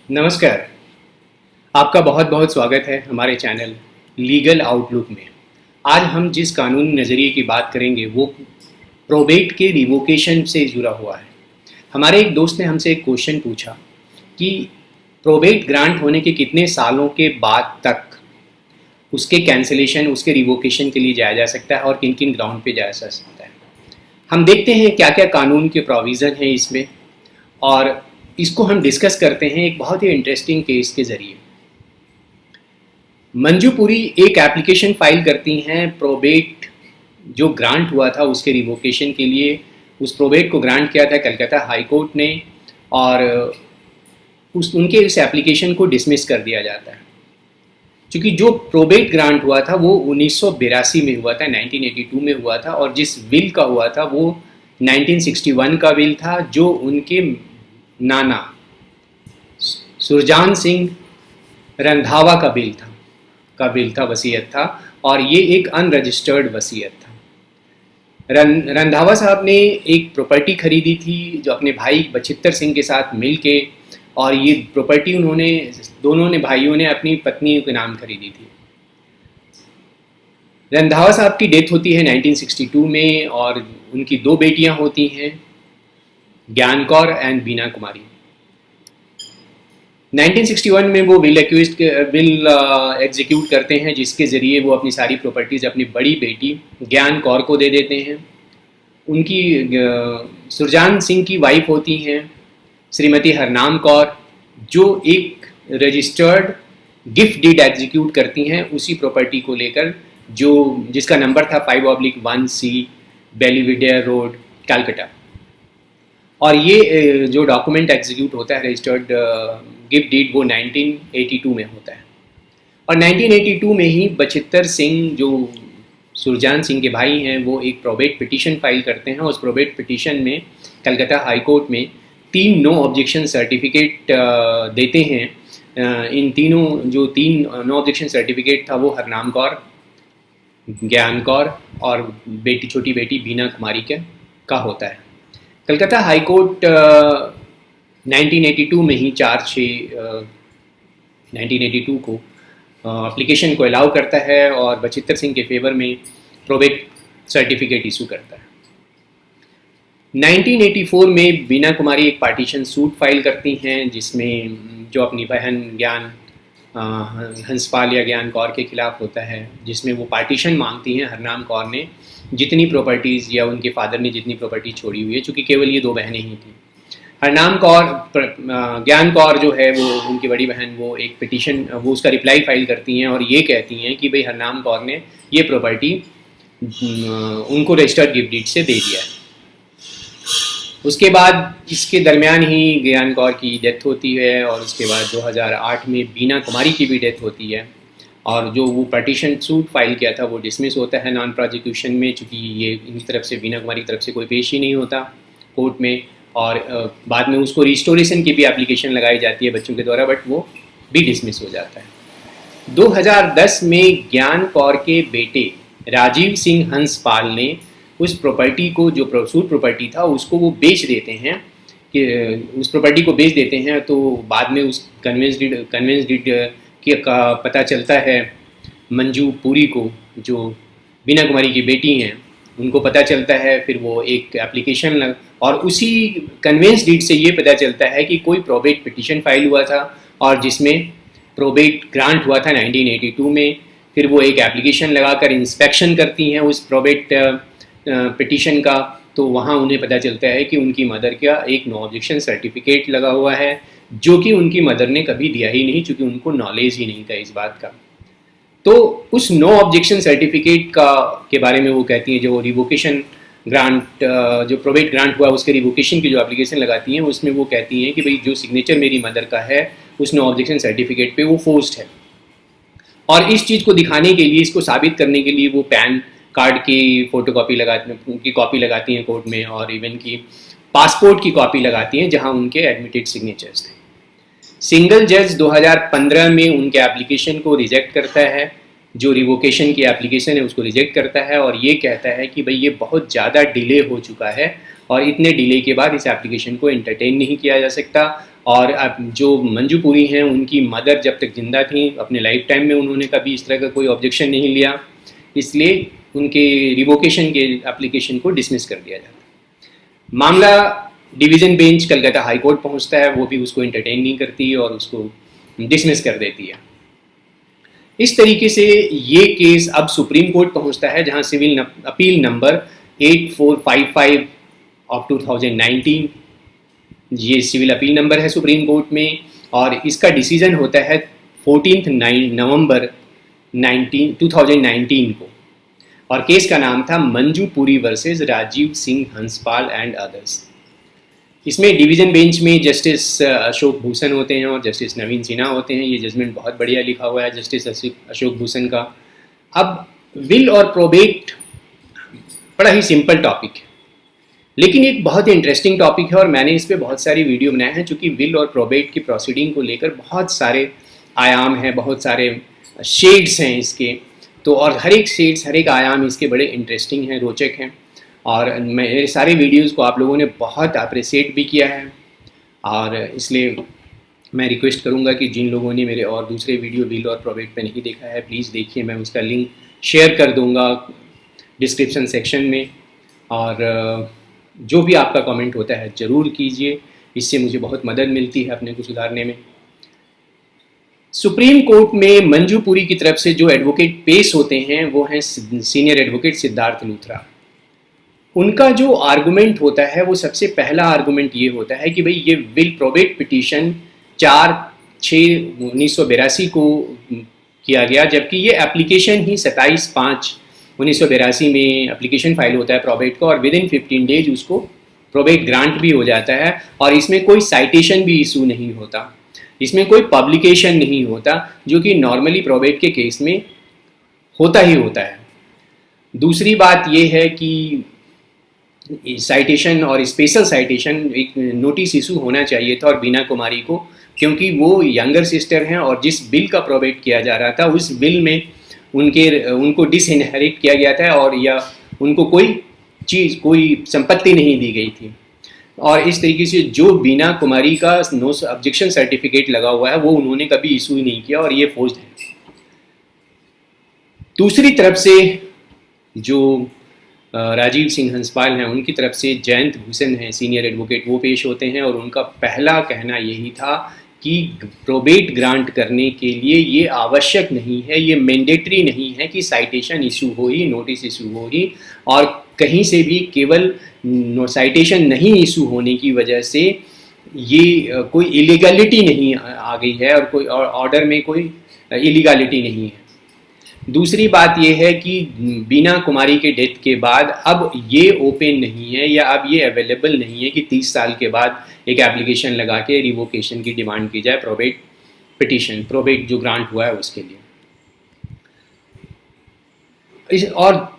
नमस्कार। आपका बहुत बहुत स्वागत है हमारे चैनल लीगल आउटलुक में। आज हम जिस कानूनी नज़रिए की बात करेंगे वो प्रोबेट के रिवोकेशन से जुड़ा हुआ है। हमारे एक दोस्त ने हमसे एक क्वेश्चन पूछा कि प्रोबेट ग्रांट होने के कितने सालों के बाद तक उसके कैंसिलेशन, उसके रिवोकेशन के लिए जाया जा सकता है और किन किन ग्राउंड पे जाया जा सकता है। हम देखते हैं क्या क्या कानून के प्रोविज़न हैं इसमें, और इसको हम डिस्कस करते हैं एक बहुत ही इंटरेस्टिंग केस के ज़रिए। मंजू पुरी एक एप्लीकेशन फाइल करती हैं प्रोबेट जो ग्रांट हुआ था उसके रिवोकेशन के लिए। उस प्रोबेट को ग्रांट किया था कलकत्ता हाई कोर्ट ने, और उनके इस एप्लीकेशन को डिसमिस कर दिया जाता है। क्योंकि जो प्रोबेट ग्रांट हुआ था वो 1982 में हुआ था, 1982 में हुआ था, और जिस विल का हुआ था वो 1961 का विल था, जो उनके नाना सुरजान सिंह रंधावा का बिल था, वसीयत था, और ये एक अनरजिस्टर्ड वसीयत था। रंधावा साहब ने एक प्रॉपर्टी खरीदी थी जो अपने भाई बचित्तर सिंह के साथ मिल के, और ये प्रॉपर्टी दोनों ने भाइयों ने अपनी पत्नी के नाम खरीदी थी। रंधावा साहब की डेथ होती है 1962 में, और उनकी दो बेटियां होती हैं, ज्ञान कौर एंड बीना कुमारी। 1961 में वो विल एग्जीक्यूट करते हैं, जिसके ज़रिए वो अपनी सारी प्रॉपर्टीज़ अपनी बड़ी बेटी ज्ञान कौर को दे देते हैं। उनकी सुरजान सिंह की वाइफ होती हैं श्रीमती हरनाम कौर, जो एक रजिस्टर्ड गिफ्ट डीड एग्जीक्यूट करती हैं उसी प्रॉपर्टी को लेकर, जिसका नंबर था 5/1C बेलीविडेयर रोड, कलकत्ता। और ये जो डॉक्यूमेंट एग्जीक्यूट होता है रजिस्टर्ड गिफ्ट डीड, वो 1982 में होता है। और 1982 में ही बचित्तर सिंह, जो सुरजान सिंह के भाई हैं, वो एक प्रोबेट पिटीशन फाइल करते हैं। उस प्रोबेट पिटीशन में कलकत्ता हाई कोर्ट में 3 नो ऑब्जेक्शन सर्टिफिकेट देते हैं। इन तीन नो ऑब्जेक्शन सर्टिफिकेट था वो हरनाम कौर, ज्ञान कौर और छोटी बेटी बीना कुमारी का होता है। कलकत्ता हाई कोर्ट 1982 में ही 4/6/1982 को एप्लीकेशन को अलाउ करता है और बचित्तर सिंह के फेवर में प्रोबेट सर्टिफिकेट इशू करता है। 1984 में बीना कुमारी एक पार्टीशन सूट फाइल करती हैं, जिसमें जो अपनी बहन हंसपाल या ज्ञान कौर के खिलाफ होता है, जिसमें वो पार्टीशन मांगती हैं हरनाम कौर ने जितनी प्रॉपर्टीज़, या उनके फादर ने जितनी प्रॉपर्टी छोड़ी हुई है, चूँकि केवल ये 2 बहनें ही थी। हरनाम कौर, ज्ञान कौर जो है वो उनकी बड़ी बहन, वो एक पिटीशन, वो उसका रिप्लाई फाइल करती हैं और ये कहती हैं कि भाई हरनाम कौर ने ये प्रॉपर्टी उनको रजिस्टर्ड गिफ्ट डीड से दे दिया है। उसके बाद इसके दरमियान ही ज्ञान कौर की डेथ होती है, और उसके बाद 2008 में बीना कुमारी की भी डेथ होती है, और जो वो पार्टीशन सूट फाइल किया था वो डिसमिस होता है नॉन प्रोसिक्यूशन में, चूँकि ये इनकी तरफ से, बीना कुमारी की तरफ से कोई पेश ही नहीं होता कोर्ट में। और बाद में उसको रिस्टोरेशन की भी एप्लीकेशन लगाई जाती है बच्चों के द्वारा, बट वो भी डिसमिस हो जाता है। 2010 में ज्ञान कौर के बेटे राजीव सिंह हंसपाल ने उस प्रॉपर्टी को, जो सूट प्रॉपर्टी था, उसको वो बेच देते हैं, कि उस प्रॉपर्टी को बेच देते हैं। तो बाद में उस कन्वेंस डीड का पता चलता है मंजू पुरी को, जो बीना कुमारी की बेटी हैं, उनको पता चलता है। फिर वो एक एप्लीकेशन और उसी कन्वेंस डीड से ये पता चलता है कि कोई प्रोबेट पिटीशन फाइल हुआ था, और जिसमें प्रोबेट ग्रांट हुआ था 1982 में। फिर वो एक एप्लीकेशन लगाकर इंस्पेक्शन करती हैं उस प्रोबेट पिटीशन का, तो वहाँ उन्हें पता चलता है कि उनकी मदर का एक नो ऑब्जेक्शन सर्टिफिकेट लगा हुआ है, जो कि उनकी मदर ने कभी दिया ही नहीं, क्योंकि उनको नॉलेज ही नहीं था इस बात का। तो उस नो ऑब्जेक्शन सर्टिफिकेट के बारे में वो कहती हैं, जो रिवोकेशन ग्रांट, जो प्रोबेट ग्रांट हुआ उसके रिवोकेशन की जो एप्लीकेशन लगाती हैं, उसमें वो कहती हैं कि भाई जो सिग्नेचर मेरी मदर का है उस नो ऑब्जेक्शन सर्टिफिकेट पे वो फोर्स्ड है। और इस चीज़ को दिखाने के लिए, इसको साबित करने के लिए वो पैन कार्ड की फोटोकॉपी लगाती हैं कोर्ट में, और इवन की पासपोर्ट की कॉपी लगाती हैं जहां उनके एडमिटेड सिग्नेचर्स थे। सिंगल जज 2015 में उनके एप्लीकेशन को रिजेक्ट करता है, जो रिवोकेशन की एप्लीकेशन है उसको रिजेक्ट करता है, और ये कहता है कि भाई ये बहुत ज़्यादा डिले हो चुका है और इतने डिले के बाद इस एप्लीकेशन को एंटरटेन नहीं किया जा सकता, और अब जो मंजू पुरी हैं उनकी मदर जब तक जिंदा थी अपने लाइफ टाइम में उन्होंने कभी इस तरह का कोई ऑब्जेक्शन नहीं लिया, इसलिए उनके रिवोकेशन के एप्लीकेशन को डिसमिस कर दिया जाता। मामला division bench Calcutta high court पहुंचता है, वो भी उसको एंटरटेन नहीं करती और उसको डिसमिस कर देती है। इस तरीके से ये केस अब सुप्रीम कोर्ट पहुंचता है, जहां सिविल अपील नंबर 8455 ऑफ 2019, ये सिविल अपील नंबर है सुप्रीम कोर्ट में, और इसका डिसीजन होता है 14 नवंबर 2019 को, और केस का नाम था Manju Puri versus Rajiv Singh Hanspal and others. इसमें डिवीज़न बेंच में जस्टिस अशोक भूषण होते हैं और जस्टिस नवीन सिन्हा होते हैं। ये जजमेंट बहुत बढ़िया लिखा हुआ है जस्टिस अशोक भूषण का। अब विल और प्रोबेट बड़ा ही सिंपल टॉपिक है, लेकिन एक बहुत ही इंटरेस्टिंग टॉपिक है और मैंने इस पर बहुत सारी वीडियो बनाए हैं, चूँकि विल और प्रोबेट की प्रोसीडिंग को लेकर बहुत सारे आयाम हैं, बहुत सारे शेड्स हैं इसके, तो और हर एक शेड्स, हर एक आयाम इसके बड़े इंटरेस्टिंग हैं, रोचक हैं, और मेरे सारे वीडियोस को आप लोगों ने बहुत अप्रिशिएट भी किया है, और इसलिए मैं रिक्वेस्ट करूंगा कि जिन लोगों ने मेरे और दूसरे वीडियो विल और प्रोबेट पे नहीं देखा है प्लीज़ देखिए। मैं उसका लिंक शेयर कर दूंगा डिस्क्रिप्शन सेक्शन में, और जो भी आपका कमेंट होता है ज़रूर कीजिए, इससे मुझे बहुत मदद मिलती है अपने को सुधारने में। सुप्रीम कोर्ट में मंजू पुरी की तरफ से जो एडवोकेट पेश होते हैं वो हैं सीनियर एडवोकेट सिद्धार्थ लूथरा। उनका जो आर्गुमेंट होता है वो सबसे पहला आर्गुमेंट ये होता है कि भाई ये विल प्रोबेट पिटीशन 4/6/1982 को किया गया, जबकि ये एप्लीकेशन ही 27/5/1982 में एप्लीकेशन फाइल होता है प्रोबेट का, और विद इन 15 डेज उसको प्रोबेट ग्रांट भी हो जाता है, और इसमें कोई साइटेशन भी इशू नहीं होता, इसमें कोई पब्लिकेशन नहीं होता, जो कि नॉर्मली प्रोबेट के केस में होता ही होता है। दूसरी बात यह है कि साइटेशन और स्पेशल साइटेशन एक नोटिस इशू होना चाहिए था और बीना कुमारी को, क्योंकि वो यंगर सिस्टर हैं और जिस बिल का प्रोबेट किया जा रहा था उस बिल में उनको डिसइनहेरिट किया गया था, और या उनको कोई संपत्ति नहीं दी गई थी, और इस तरीके से जो बीना कुमारी का नो ऑब्जेक्शन सर्टिफिकेट लगा हुआ है वो उन्होंने कभी इशू ही नहीं किया, और ये फोर्स्ड है। दूसरी तरफ से जो राजीव सिंह हंसपाल हैं उनकी तरफ से जयंत भूषण हैं सीनियर एडवोकेट, वो पेश होते हैं, और उनका पहला कहना यही था कि प्रोबेट ग्रांट करने के लिए ये आवश्यक नहीं है, ये मैंडेटरी नहीं है कि साइटेशन इशू हो ही, नोटिस इशू हो ही, और कहीं से भी केवल साइटेशन नहीं इशू होने की वजह से ये कोई इलीगलिटी नहीं आ गई है, और कोई ऑर्डर में कोई इलीगलिटी नहीं है। दूसरी बात यह है कि बीना कुमारी के डेथ के बाद अब ये ओपन नहीं है, या अब ये अवेलेबल नहीं है कि 30 साल के बाद एक एप्लीकेशन लगा के रिवोकेशन की डिमांड की जाए प्रोबेट पिटीशन, प्रोबेट जो ग्रांट हुआ है उसके लिए। और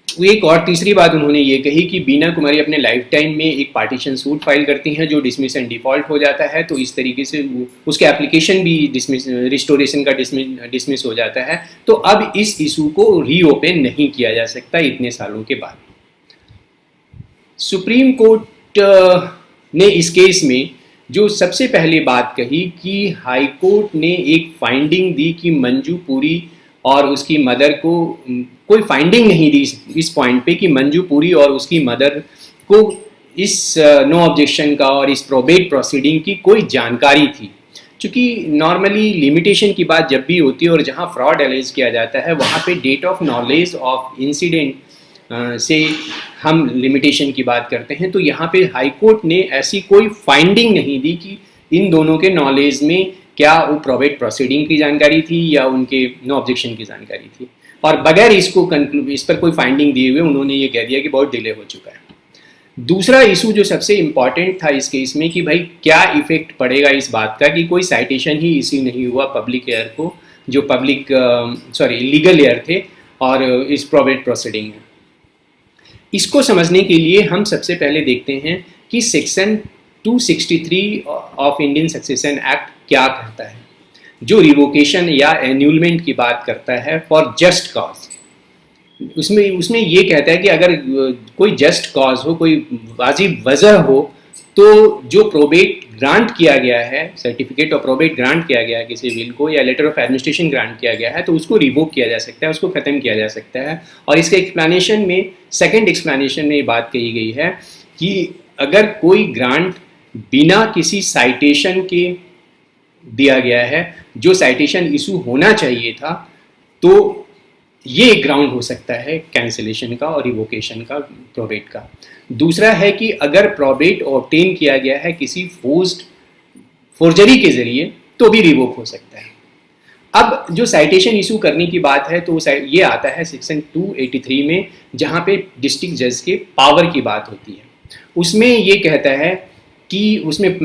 एक और तीसरी बात उन्होंने ये कही कि बीना कुमारी अपने लाइफ टाइम में एक पार्टीशन सूट फाइल करती हैं जो डिसमिस एंड डिफॉल्ट हो जाता है, तो इस तरीके से उसके एप्लीकेशन भी रिस्टोरेशन का डिसमिस हो जाता है, तो अब इस इशू को रीओपन नहीं किया जा सकता इतने सालों के बाद। सुप्रीम कोर्ट ने इस केस में जो सबसे पहले बात कही कि हाई कोर्ट ने एक फाइंडिंग दी कि मंजू पुरी और उसकी मदर को कोई फाइंडिंग नहीं दी इस पॉइंट पे कि मंजू पुरी और उसकी मदर को इस नो ऑब्जेक्शन का और इस प्रोबेट प्रोसीडिंग की कोई जानकारी थी। चूँकि नॉर्मली लिमिटेशन की बात जब भी होती है और जहाँ फ्रॉड एलाइज किया जाता है वहाँ पे date of knowledge of incident से हम लिमिटेशन की बात करते हैं, तो यहाँ पे हाई कोर्ट ने ऐसी कोई फाइंडिंग नहीं दी कि इन दोनों के नॉलेज में क्या वो प्रोबेट प्रोसीडिंग की जानकारी थी या उनके नो ऑब्जेक्शन की जानकारी थी, और बगैर इस पर कोई फाइंडिंग दिए हुए उन्होंने ये कह दिया कि बहुत डिले हो चुका है। दूसरा इशू जो सबसे इम्पॉर्टेंट था इस केस में कि भाई क्या इफेक्ट पड़ेगा इस बात का कि कोई साइटेशन ही इश्यू नहीं हुआ पब्लिक एयर को, जो लीगल एयर थे, और इस प्रोबेट प्रोसीडिंग में। इसको समझने के लिए हम सबसे पहले देखते हैं कि section 263 of Indian succession act क्या कहता है, जो रिवोकेशन या एन्यूलमेंट की बात करता है फॉर जस्ट कॉज। उसमें ये कहता है कि अगर कोई जस्ट कॉज हो, कोई वाजिब वजह हो, तो जो प्रोबेट ग्रांट किया गया है, सर्टिफिकेट ऑफ प्रोबेट ग्रांट किया गया है किसी विल को, या लेटर ऑफ एडमिनिस्ट्रेशन ग्रांट किया गया है, तो उसको रिवोक किया जा सकता है, उसको ख़त्म किया जा सकता है। और इसके एक्सप्लेनेशन में, सेकंड एक्सप्लेनेशन में ये बात कही गई है कि अगर कोई ग्रांट बिना किसी साइटेशन के दिया गया है, जो साइटेशन इशू होना चाहिए था, तो ये एक ग्राउंड हो सकता है कैंसिलेशन का और रिवोकेशन का, प्रोबेट का। दूसरा है कि अगर प्रोबेट ऑब्टेन किया गया है किसी फोर्जरी के जरिए, तो भी रिवोक हो सकता है। अब जो साइटेशन इशू करने की बात है, तो ये आता है सेक्शन 283 में, जहाँ पे डिस्ट्रिक्ट जज के पावर की बात होती है। उसमें ये कहता है कि उसमें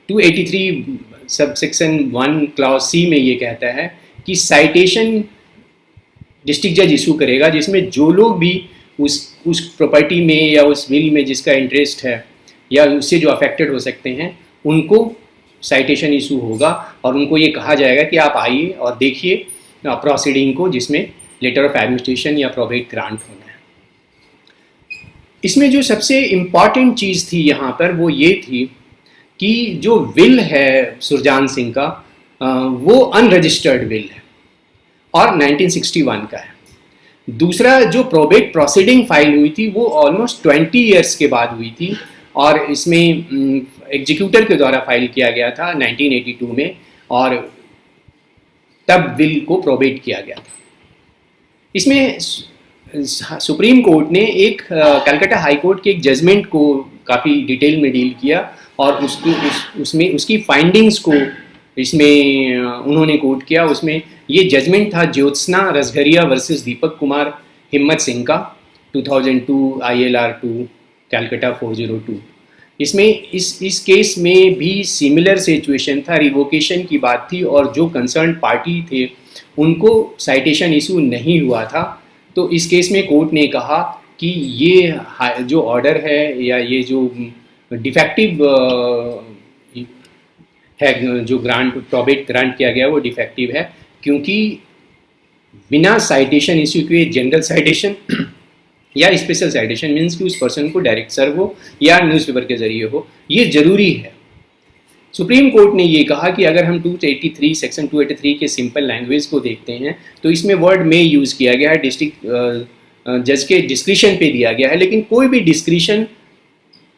283 सब सेक्शन 1 क्लॉज सी में ये कहता है कि साइटेशन डिस्ट्रिक्ट जज इशू करेगा जिसमें जो लोग भी उस प्रॉपर्टी में या उस विल में जिसका इंटरेस्ट है या उससे जो अफेक्टेड हो सकते हैं, उनको साइटेशन इशू होगा और उनको ये कहा जाएगा कि आप आइए और देखिए प्रोसीडिंग को जिसमें लेटर ऑफ एडमिनिस्ट्रेशन या प्रोबेट ग्रांट होना है। इसमें जो सबसे इम्पॉर्टेंट चीज़ थी यहाँ पर वो ये थी कि जो विल है सुरजान सिंह का, वो अनरजिस्टर्ड विल है और 1961 का है। दूसरा, जो प्रोबेट प्रोसीडिंग फाइल हुई थी वो ऑलमोस्ट 20 ईयर्स के बाद हुई थी और इसमें एग्जीक्यूटर के द्वारा फाइल किया गया था 1982 में, और तब विल को प्रोबेट किया गया था। इसमें सुप्रीम कोर्ट ने एक कलकत्ता हाई कोर्ट के एक जजमेंट को काफ़ी डिटेल में डील किया और उसमें उसकी फाइंडिंग्स को इसमें उन्होंने कोट किया। उसमें ये जजमेंट था ज्योत्सना रसघरिया वर्सेस दीपक कुमार हिम्मत सिंह का, 2002 ILR 2 कैलकाटा 402। इसमें इस केस में भी सिमिलर सिचुएशन था, रिवोकेशन की बात थी और जो कंसर्न पार्टी थे उनको साइटेशन इशू नहीं हुआ था। तो इस केस में कोर्ट ने कहा कि ये जो ऑर्डर है या ये जो डिफेक्टिव है, जो प्रोबेट ग्रांट किया गया वो डिफेक्टिव है, क्योंकि बिना साइटेशन इशू किए जनरल साइटेशन या स्पेशल साइटेशन मीन्स कि उस पर्सन को डायरेक्ट सर्व हो या न्यूज़पेपर के जरिए हो, ये जरूरी है। सुप्रीम कोर्ट ने ये कहा कि अगर हम 283 सेक्शन 283 के सिंपल लैंग्वेज को देखते हैं तो इसमें वर्ड में यूज़ किया गया है, डिस्ट्रिक्ट जज के डिस्क्रिशन पे दिया गया है, लेकिन कोई भी डिस्क्रिशन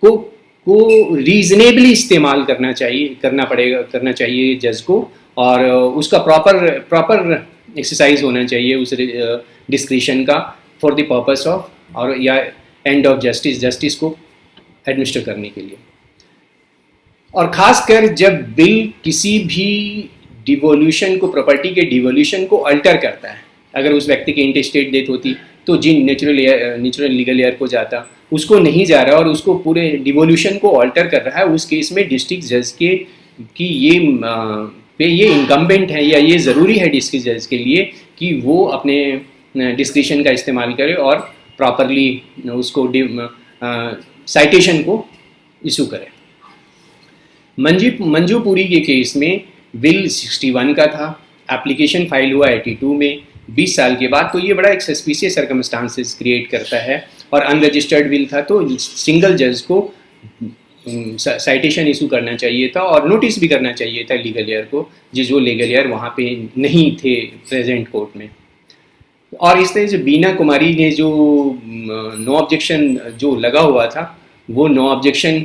को रीजनेबली इस्तेमाल करना चाहिए जज को, और उसका प्रॉपर एक्सरसाइज होना चाहिए उस डिस्क्रिशन का फॉर द पर्पस ऑफ और या एंड ऑफ जस्टिस को एडमिनिस्टर करने के लिए। और ख़ासकर जब बिल किसी भी डिवोल्यूशन को, प्रॉपर्टी के डिवोल्यूशन को अल्टर करता है, अगर उस व्यक्ति की इंटेस्टेट डेथ होती तो जिन नेचुरल लीगल एयर को जाता, उसको नहीं जा रहा और उसको पूरे डिवोल्यूशन को अल्टर कर रहा है, उस केस में डिस्ट्रिक्ट जज की ये इनकम्बेंट है या ये ज़रूरी है डिस्ट्रिक्ट जज के लिए कि वो अपने डिस्क्रिशन का इस्तेमाल करे और प्रॉपरली उसको साइटेशन को इशू करे। मंजूपुरी के केस में बिल 61 का था, एप्लीकेशन फाइल हुआ 82 में, 20 साल के बाद, तो ये बड़ा एक सस्पिशियस सर्कमस्टांसेस क्रिएट करता है और अनरजिस्टर्ड बिल था, तो सिंगल जज को साइटेशन इशू करना चाहिए था और नोटिस भी करना चाहिए था लीगल एयर को, जो लीगल एयर वहाँ पे नहीं थे प्रेजेंट कोर्ट में। और इस तरह से बीना कुमारी ने जो नो ऑब्जेक्शन जो लगा हुआ था, वो नो ऑब्जेक्शन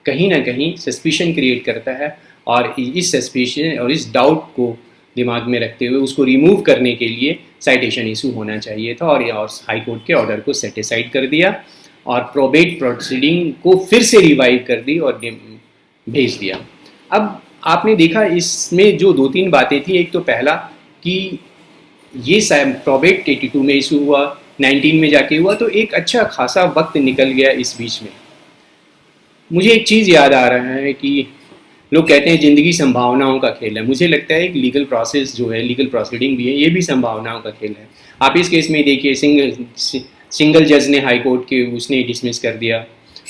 कहीं ना कहीं सस्पिशन क्रिएट करता है और इस सस्पिशन और इस डाउट को दिमाग में रखते हुए उसको रिमूव करने के लिए साइटेशन इशू होना चाहिए था, और हाई कोर्ट के ऑर्डर को सेट असाइड कर दिया और प्रोबेट प्रोसीडिंग को फिर से रिवाइव कर दी और भेज दिया। अब आपने देखा इसमें जो 2-3 बातें थी, एक तो पहला कि ये प्रोबेट 82 में इशू हुआ, 19 में जाके हुआ, तो एक अच्छा खासा वक्त निकल गया इस बीच में। मुझे एक चीज़ याद आ रहा है कि लोग कहते हैं ज़िंदगी संभावनाओं का खेल है। मुझे लगता है कि लीगल प्रोसेस जो है, लीगल प्रोसीडिंग भी है, ये भी संभावनाओं का खेल है। आप इस केस में देखिए, सिंगल जज ने हाई कोर्ट के उसने डिसमिस कर दिया,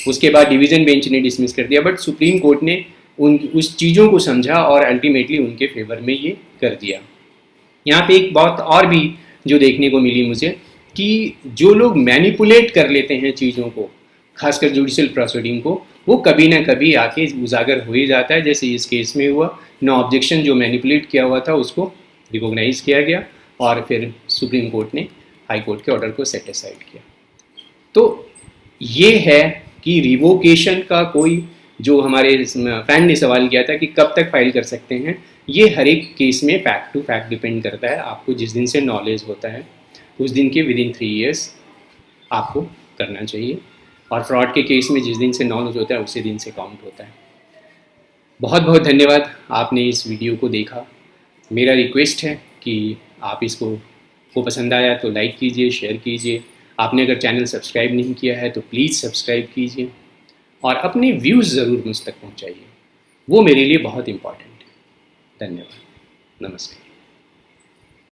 उसके बाद डिवीज़न बेंच ने डिसमिस कर दिया, बट सुप्रीम कोर्ट ने उस चीज़ों को समझा और अल्टीमेटली उनके फेवर में ये कर दिया। यहाँ पे एक बात और भी जो देखने को मिली मुझे, कि जो लोग मैनिपुलेट कर लेते हैं चीज़ों को, खासकर जुडिशियल प्रोसीडिंग को, वो कभी ना कभी आके उजागर हो ही जाता है। जैसे इस केस में हुआ, नो ऑब्जेक्शन जो मैनिपुलेट किया हुआ था उसको रिकॉग्नाइज किया गया और फिर सुप्रीम कोर्ट ने हाई कोर्ट के ऑर्डर को सेट असाइड किया। तो ये है कि रिवोकेशन का कोई, जो हमारे फैन ने सवाल किया था कि कब तक फाइल कर सकते हैं, ये हर एक केस में फैक्ट टू फैक्ट डिपेंड करता है। आपको जिस दिन से नॉलेज होता है उस दिन के विदिन 3 ईयर्स आपको करना चाहिए, और फ्रॉड के केस में जिस दिन से नॉलेज होता है उसी दिन से काउंट होता है। बहुत बहुत धन्यवाद आपने इस वीडियो को देखा। मेरा रिक्वेस्ट है कि आप इसको पसंद आया तो लाइक कीजिए, शेयर कीजिए। आपने अगर चैनल सब्सक्राइब नहीं किया है तो प्लीज़ सब्सक्राइब कीजिए और अपने व्यूज़ ज़रूर मुझ तक पहुँचाइए, वो मेरे लिए बहुत इम्पॉर्टेंट है। धन्यवाद, नमस्ते।